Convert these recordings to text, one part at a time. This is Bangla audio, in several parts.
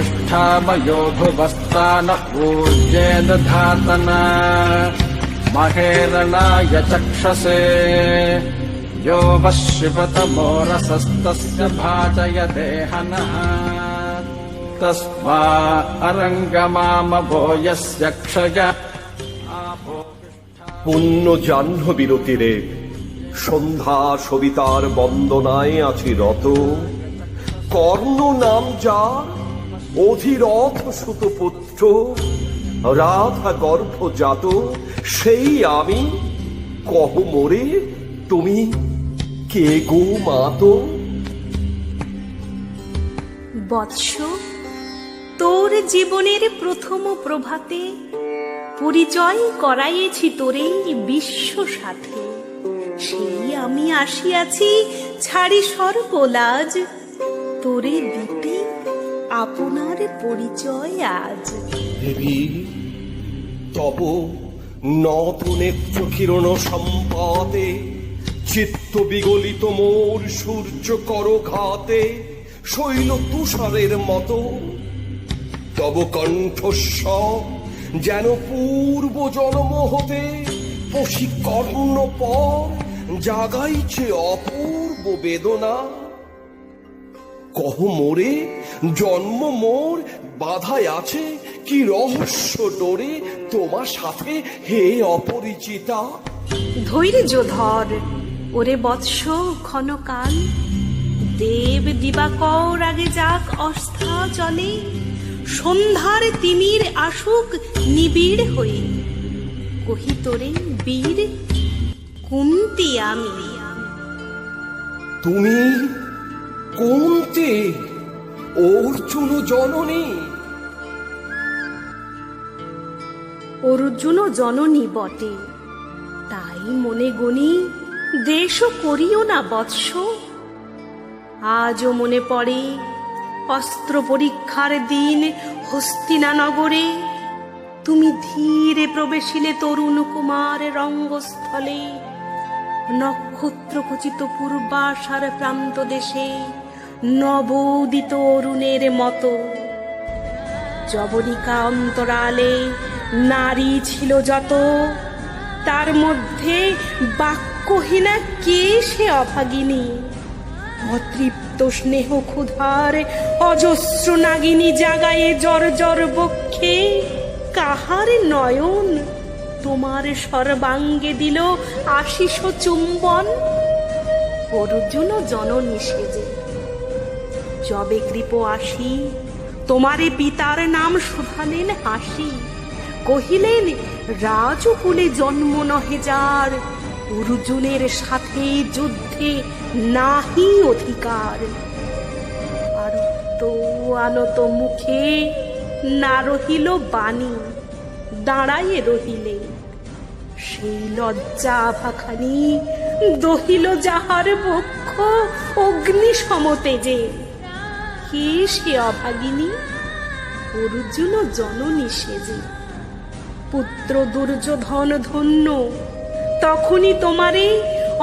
आपोपिष्ठामयोधुवस्तान ऊर्जेन धातना महेरणाय चक्षसे यो वश्यपतमो रसस्तस्य भाजयते हनः तस्मा अरङ्गमामभो यस्य क्षय পুণ্য জাহ্নবীর তীরে সন্ধ্যা সবিতার বন্দনায় আছি রত। কর্ণ নাম যার অধিরথ সুতপুত্র, রাধা গর্ভজাত সেই আমি। কহ মোরে তুমি কে গো মাতো? বৎস, তোর জীবনের প্রথম প্রভাতে পরিচয় করাইয়েছি তোরে বিশ্ব সাথে। সেই আমি আসিয়াছি ছাড়ি সর্বলাজ, তোরে দিতে আপনার পরিচয় আজ। দেবী তব নত নেত্র কিরণ সম্পাতে চিত্ত বিগলিত মোর সূর্য করঘাতে শৈল তুষারের মতো। তব কণ্ঠস্বর যেন পূর্ব জন্ম হতে পশি কর্ণ পর জাগাইছে অপূর্ব বেদনা। কহ মোরে জন্ম মোর বাধায় আছে কি রহস্য ডোরে তোমার সাথে হে অপরিচিতা? ধৈর্য ধর ওরে বৎস ক্ষণকাল, দেব দিবাকর আগে যাক অস্থা চলে, সন্ধ্যার তিমির আসুক নিবিড় হয়ে। কহি তোরে বীর কুন্তি আমি। তুমি কুন্তি অর্জুন জননী? অর্জুন জননী বটে, তাই মনে গণি দেশ করিও না বৎস। আজও মনে পড়ে অস্ত্র পরীক্ষার দিন হস্তিনা নগরে, তুমি ধীরে প্রবেশিলে তরুণ কুমার রঙ্গস্থলে। নক্ষত্র খচিত পূর্বাশার প্রান্ত দেশে নবোদিত অরুণের মতো। যবনিকা অন্তরালে নারী ছিল যত, তার মধ্যে বাক্যহীনা কে সে অভাগিনী। অতৃপ্ত স্নেহ ক্ষুধার অজস্র নাগিনী জাগায়ে জর জর বক্ষে। কাহার নয়ন তোমার সর্বাঙ্গে দিল আশিস চুম্বন? অর্জুন জননী সেজে যবে কৃপ আসি, তোমারে পিতার নাম শুধালেন হাসি। কহিলেন রাজকুলে জন্ম নহে যার, অর্জুনের সাথে যুদ্ধে নাহি অধিকার। আরত আনত মুখে না রহিল বাণী, দাঁড়াইয়ে রহিলে সেই লজ্জা ভাখানি। দহিল যাহার বক্ষ অগ্নি সমতেজে, কে সে অভাগিনী? অর্জুন জননী সেজে। পুত্র দুর্যোধন ধন্য, তখনই তোমারে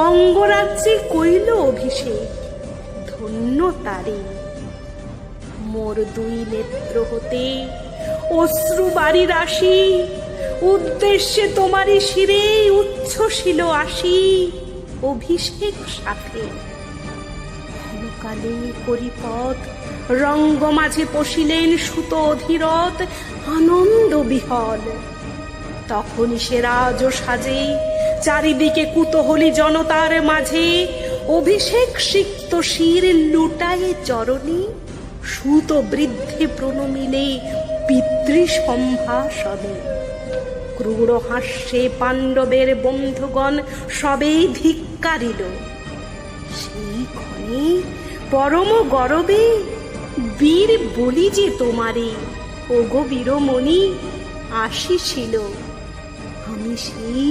অঙ্গরাজ্যে কইল অভিষেক। ধন্য তারে। মোর দুই নেত্র হতে অশ্রু বাড়ি রাশি, উদ্দেশ্যে তোমারই শিরে উচ্ছ্বসিল আসি অভিষেক সাথে। ক্ষণকালে করিপথ রঙ্গ মাঝে পশিলেন সুত অধীরথ আনন্দ বিহল। তখনই সে রাজ সাজে চারিদিকে কুতূহলী জনতার মাঝে, অভিষেক সিক্ত শির লুটায়ে চরণী। সুত বৃদ্ধে প্রণমিলে পিতৃ সম্ভাষণে। ক্রূর হাস্যে পাণ্ডবের বন্ধুগণ সবেই ধিক্কারিল। সেই ক্ষণে পরম গরবে বীর বলি যে তোমারে, ওগো বীরমণি আসিছিল। আমি সেই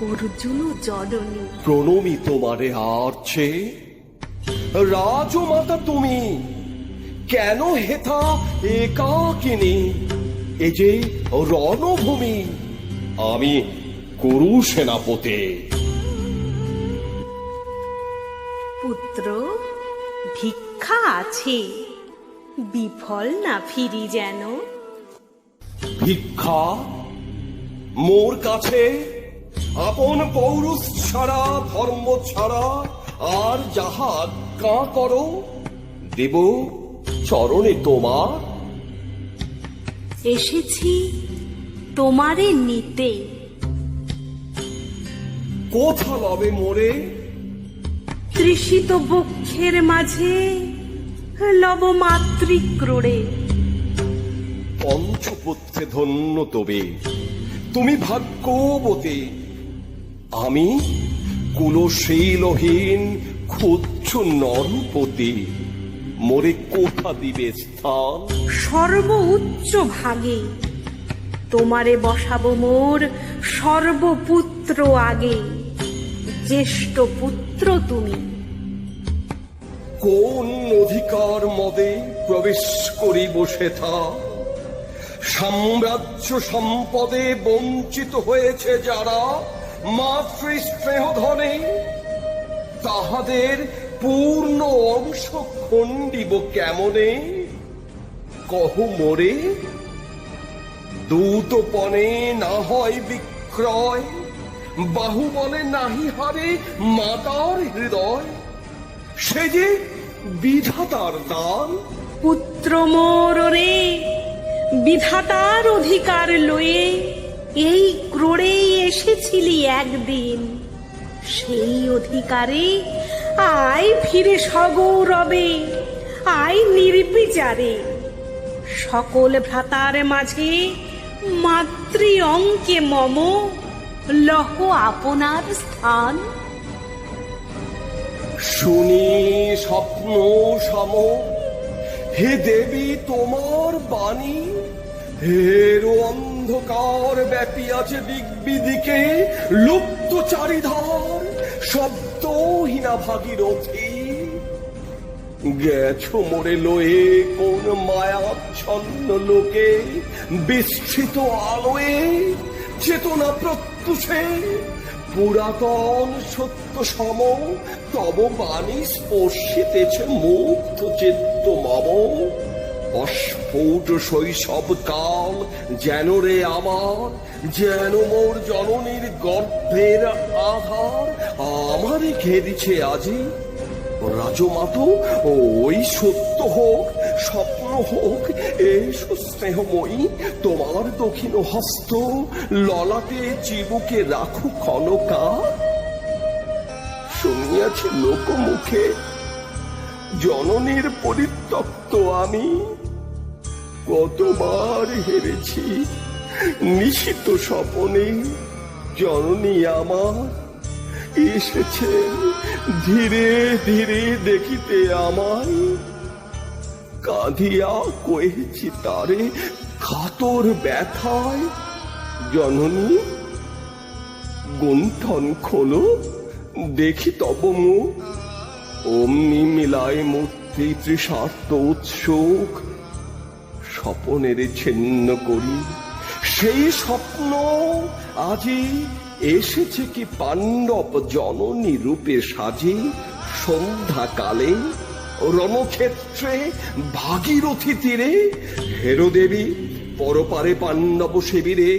অর্জুন জননী। প্রণমি তোমারে আর্ছে রাজমাতা তুমি, কেন হেথা একাকিনী? এ যে রণভূমি, আমি কুরু সেনাপতি। পুত্র ভিক্ষা আছে, বিফল না ফিরি যেন। ভিক্ষা মোর কাছে আপন পৌরুষ ছাড়া, ধর্ম ছাড়া আর যাহা আজ্ঞা করো দেব চরণে তোমার। এসেছি তোমারে নিতে। কোথা লবে মোরে? তৃষিত বক্ষের মাঝে লব মাতৃক্রোড়ে। পঞ্চপুত্রে ধন্য তবে তুমি ভাগ্যবতী, আমি কুলশীলহীন ক্ষুদ্র নরপতি। মোরে কোথা দিবে স্থান? সর্ব উচ্চ ভাগে তোমারে বসাবো মোর সর্বপুত্র আগে। জ্যেষ্ঠ পুত্র তুমি। কোন অধিকার মদে প্রবেশ করি বসে থা? সাম্রাজ্য সম্পদে বঞ্চিত হয়েছে যারা মাতৃ স্নেহ ধনে, তাহাদের পূর্ণ অংশ খণ্ডিব কেমনে? কহ মোরে, দূতপণে না হয় বিক্রয়, বাহুবলে নাহি হারে মাতার হৃদয়। সে যে বিধাতার দান। পুত্র মোর রে, বিধাতার অধিকার লয়ে এই ক্রোড়েই এসেছিলি একদিন। সেই অধিকারে আয় ফিরে সগৌরবে, আয় নির্বিচারে। সকল ভ্রাতার মাঝে মাতৃ অঙ্কে মম লহ আপনার স্থান। শুনি স্বপ্ন সম, হে দেবী তোমার বাণী। হের অন্ধকার ব্যাপী আছে দিগ্বিদিকে, লুপ্ত চারিধার শব্দহীনা ভাগীরথী। গেছো মোরে লয়ে কোন মায়াচ্ছন্ন লোকে, বিস্তৃত আলোয়ে চেতনা প্রত্যুষে। পুরাতন সত্য সম তব বাণী স্পর্শিতেছে মুগ্ধ চিত্ত মম। অস্ফুট শৈশব কাল যেন রে আমার, যেন মোর জননীর গর্ভের আধার আমারে ঘেরিছে আজি। রাজমাতো ওই সত্য হোক, স্বপ্ন হোক, এসো স্নেহময়ী তোমার দক্ষিণ হস্ত ললাটে চিবুকে রাখু কনকা। শুনিয়াছি লোকমুখে জননীর পরিত্যক্ত আমি, কতবার হেরেছি নিশিত স্বপনে। জননী আমার এসেছেন ধীরে ধীরে দেখিতে আমায়, কাঁদিয়া কয়েছি তারে কাতর ব্যথায়। জননী গুণ্ঠন খোলো, দেখি তব মুখ। অমনি মিলায় মূর্তি তৃষার্ত উৎসুক, স্বপনের ছিন্ন করি সেই স্বপ্ন আজি এসেছে কি পাণ্ডব জননী রূপে সাজি। সন্ধ্যাকালে রণক্ষেত্রে ভাগীরথী তীরে, হেরো দেবী পরপারে পাণ্ডব শিবিরে।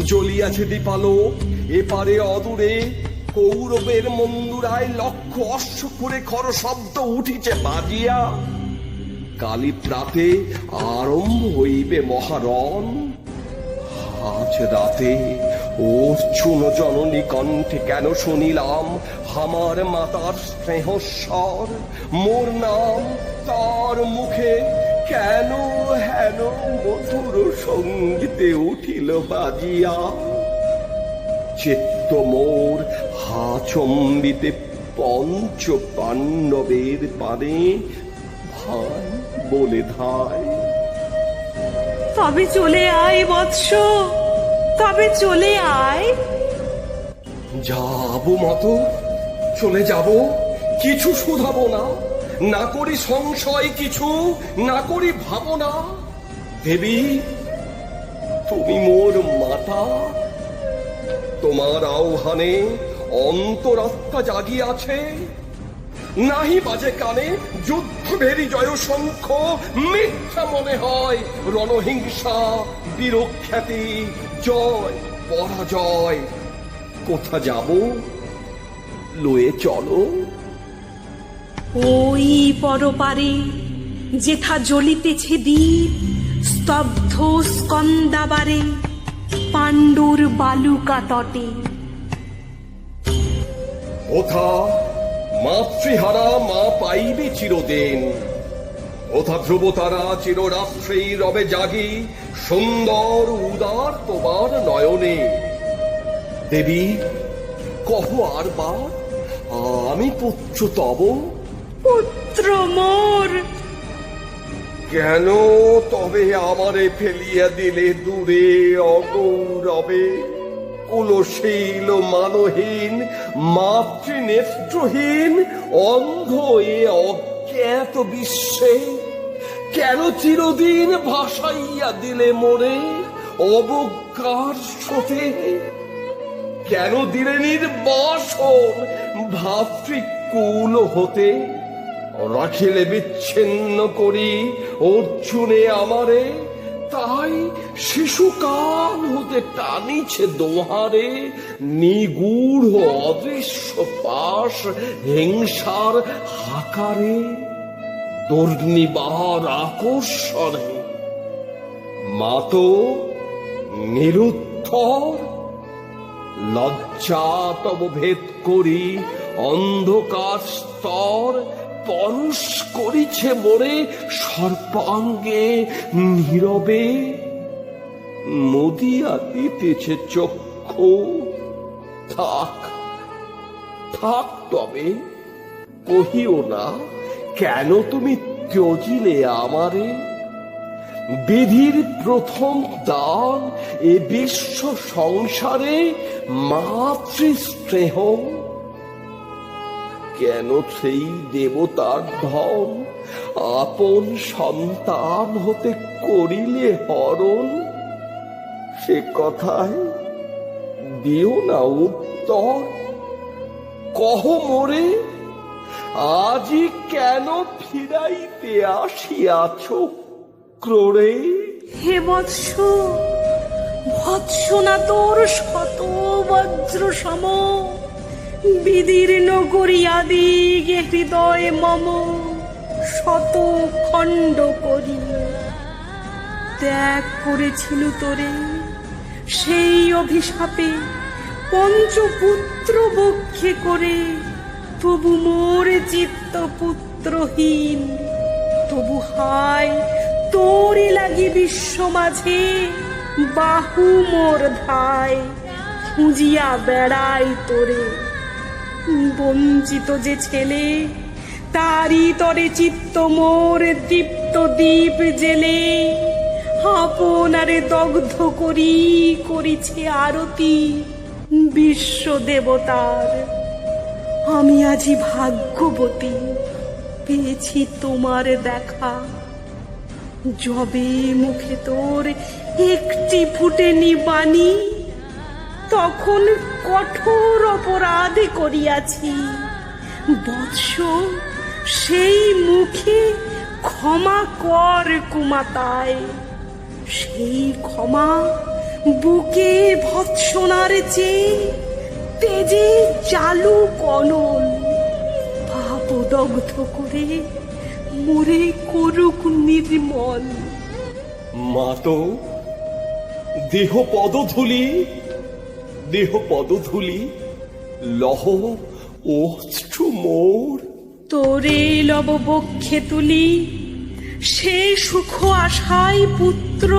জ্বলিয়াছে দীপালোক এপারে অদূরে, কৌরবের মন্দুরায় লক্ষ অশ্ব করে খর শব্দ উঠিছে বাজিয়া। কালী প্রাতে আরম্ভ হইবে মহারণ, আজ রাতে অর্জুন জননী কণ্ঠে কেন শুনিলাম আমার মাতার স্নেহস্বর। মোর নাম তার মুখে কেন হেন মধুর সঙ্গীতে উঠিল বাজিয়া। চিত্ত মোর হাচম্বিতে পঞ্চ পাণ্ডবের পানে ভাই বলে ধায়। তবে চলে আয় বৎস, তবে চলে আয়। যাব মতো চলে যাব, কিছু শুধাবো না, না করি সংশয় কিছু, না করি ভাবনা। দেবী তুমি মোর মাতা, তোমার আহ্বানে অন্তরাত্মা জাগিয়াছে। নাহি বাজে কানে যুদ্ধভেরি জয় শঙ্খ মিথ্যা মনে হয়। রণহিংসা, বীরখ্যাতি, জয় পরাজয়। কোথা যাব? লয়ে চলো। ওই পরপারে যেথা জ্বলিতেছে দ্বীপ, স্তব্ধ স্কন্দাবারে পাণ্ডুর বালুকা তটে। ওথা মাতৃহারা মা পাইবে চিরদিন। ওথা ধ্রুবতারা চিররাত্রি রবে জাগি, সুন্দর উদার তোমার নয়নে। দেবী কহ আর বার, আমি পুত্র তব। পুত্র মোর, কেন তবে আমারে ফেলিয়া দিলে দূরে অগৌরবে? কুলশীল মানহীন, মাতৃনেত্রহীন, অন্ধ এ অজ্ঞাত বিশ্বে কেন চিরদিন ভাসাইয়া দিলে মোরে অবজ্ঞার স্রোতে? কেন দিলে নির্বাসন ভাতৃকুল হতে? রাখিলে বিচ্ছিন্ন করি অর্জুনে আমারে, তাই শিশুকাল হতে টানিছে দোহারে নিগূঢ় অদৃশ্য পাশ হিংসার হাকারে, দুর্নিবার আকর্ষণে। মাতো নিরুত্তর, লজ্জা তব ভেদ করি অন্ধকার স্তর পরশ করিছে মোরে সর্বাঙ্গে নীরবে। মুদিয়া দিতেছে চক্ষু, থাক থাক তবে কহিও না কেন তুমি ত্যজিলে আমারে। বিধির প্রথম দান এ বিশ্ব সংসারে মাতৃস্নেহ, কেন সেই দেবতার ধন আপন সন্তান হতে করিলে হরণ? সে কথায় দিও না উত্তর, কহ মোরে আজি কেন ফিরাইতে আসিয়াছ ক্রোড়ে? হে বৎস, ভৎসনা তোর শত বজ্র সম, বিদীর্ণ করিয়া দিগে হৃদয় মম শত খণ্ড করি। ত্যাগ করেছিল তোরে সেই অভিশাপে পঞ্চপুত্র বক্ষে করে, তবু মোর চিত্ত পুত্রহীন। তবু হায় তোরই লাগি বিশ্ব মাঝে বাহু মোর ধায়, খুঁজিয়া বেড়াই তোরে। বঞ্চিত যে ছেলে তারি তরে চিত্ত মোর দীপ্ত দীপ জেলে, আপনারে দগ্ধ করি করিছে আরতি বিশ্ব দেবতার। আমি আজি ভাগ্যবতী, পেয়েছি তোমার দেখা। যবে মুখে তোর একটি ফুটেনি বাণী, তখন কঠোর অপরাধ করিয়াছি। বৎস সেই মুখে ক্ষমা কর কুমাতায়, সেই ক্ষমা বুকে ভৎসনার চেয়ে তেজে জালু কনল, পাপ দগ্ধ করে মোরে করুক নির্মল। মাতো দেহ পদধূলি, দেহ পদধূলি লহ অশ্রু মোর। তোরে লব বক্ষে তুলি সে সুখ আশায় পুত্র,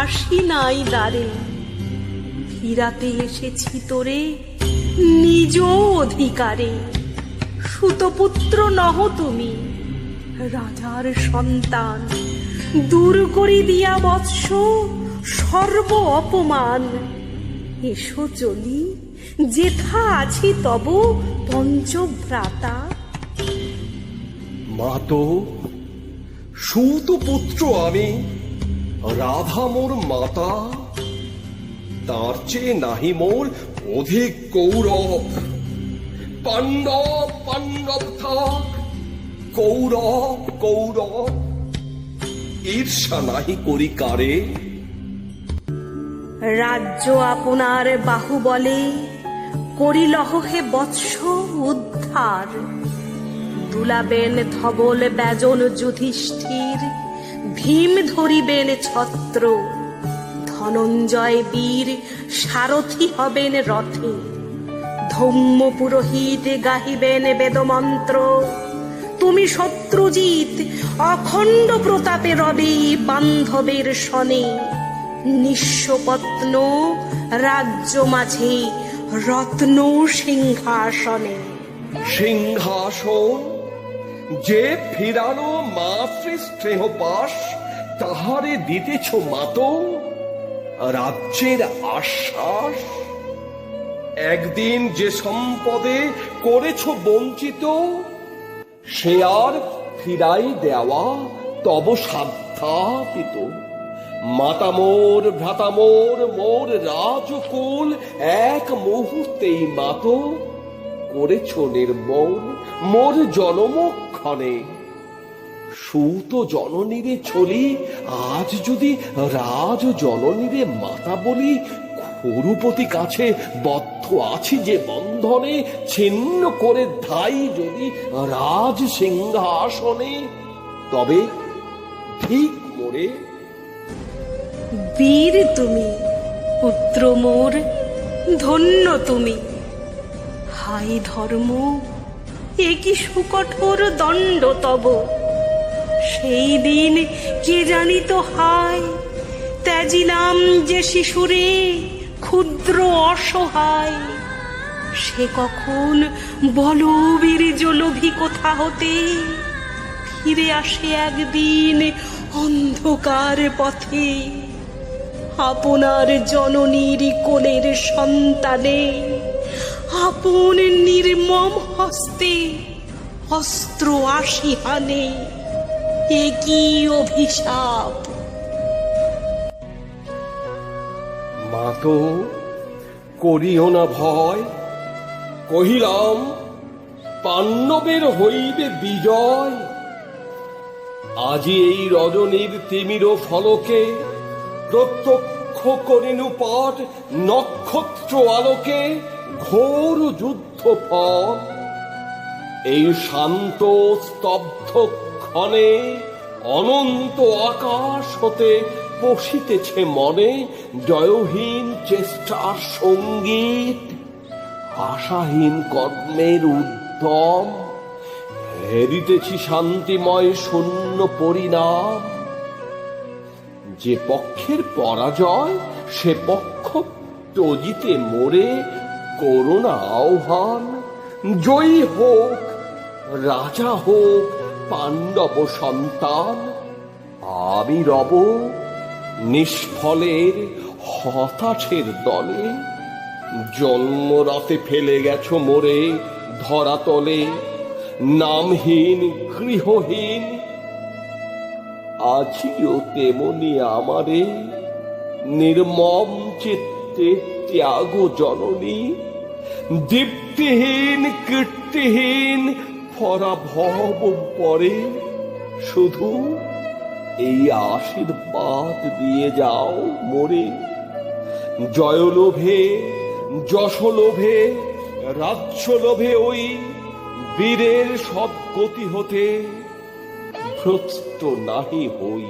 আসি নাই দ্বারে। ফিরাতে এসেছি তোরে নিজ অধিকারে। সুতপুত্র নহ তুমি, রাজার সন্তান। দূর করি দিয়া বৎস সর্ব অপমান। এসো চলি, যেথা আছি তব পঞ্চভ্রাতা। মাতো সুতপুত্র আমি, রাধা মোর মাতা। তার চেয়ে নাহি মোর অধিক গৌরব। পাণ্ডব পাণ্ডব থাক, কৌরব কৌরব ঈর্ষা নাহি করি কারে। রাজ্য আপনার বাহুবলে করিলহ হে বৎস উদ্ধার। দুলাবেন ধবল ব্যজন যুধিষ্ঠির, ভীম ধরিবেন ছত্র। ধনঞ্জয় বীর সারথি হবেন রথে, ধৌম্য পুরোহিত গাহিবেন বেদমন্ত্র। তুমি শত্রুজিৎ অখণ্ড প্রতাপে রবে বান্ধবের সনে। নিঃস্বপত্ন রাজ্য মাঝে রত্ন সিংহাসনে। সিংহাসন যে ফিরানো মাতৃ স্নেহপাশ, তাহারে দিতেছ মাত রাজ্যের আশ্বাস। একদিন যে সম্পদে করেছ বঞ্চিত, সে আর ফিরাই দেওয়া তব সাধ্যাতীত। মাতা মোর ভ্রাতা মোর মোর রাজকুল এক মুহূর্তেই মাত করেছ নির্মল মোর জনমক্ষণে। সুত জননীরে ছলি আজ যদি রাজ জননীরে মাতা বলি, খুরুপতি কাছে বদ্ধ আছি যে বন্ধনে, ছিন্ন করে ধাই যদি রাজ সিংহাসনে, তবে ঠিক মোরে। বীর তুমি পুত্র মোর, ধন্য তুমি। হাই ধর্ম, এ কি সুকঠোর দণ্ড তব। সেই দিন কে জানিত হায়, ত্যাজিলাম যে শিশুরে ক্ষুদ্র অসহায়। সে কখন বলবীর জলভি কোথা হতে, ফিরে আসে একদিন অন্ধকার পথে। আপনার জননীর কোলের সন্তানে আপন নির্মম হস্তে অস্ত্র আসি হানে। এ কি অভিশাপ! মাতো করিও না ভয়, কহিলাম পাণ্ডবের হইবে বিজয়। আজি এই রজনীর তিমির ফলকে প্রত্যক্ষ করিনু পট নক্ষত্র আলোকে ঘোর যুদ্ধ পথ। এই শান্ত স্তব্ধ ক্ষণে অনন্ত আকাশ হতে পশিতেছে মনে জয়হীন চেষ্টার সঙ্গীত, আশাহীন কর্মের উদ্যম। হেরিতেছি শান্তিময় শূন্য পরিণাম। যে পক্ষের পরাজয় সে পক্ষ তজিতে মোরে করুণা আহ্বান। জয়ী হোক রাজা হোক পাণ্ডব সন্তান, আমি রব নিষ্ফলের হতাশের দলে। জন্মরাতে ফেলে গেছ মোরে ধরাতলে, নামহীন গৃহহীন। আজিও তেমনি আমারে নির্মম চিত্তে ত্যাগ জননী। দীপ্তিহীন কীর্তিহীন পরাভব পরে, শুধু এই আশীর্বাদ দিয়ে যাও মোরে। জয়লোভে যশলোভে রাজ্যলোভে ওই বীরের সদ্গতি হতে ভ্রষ্ট নাহি হই।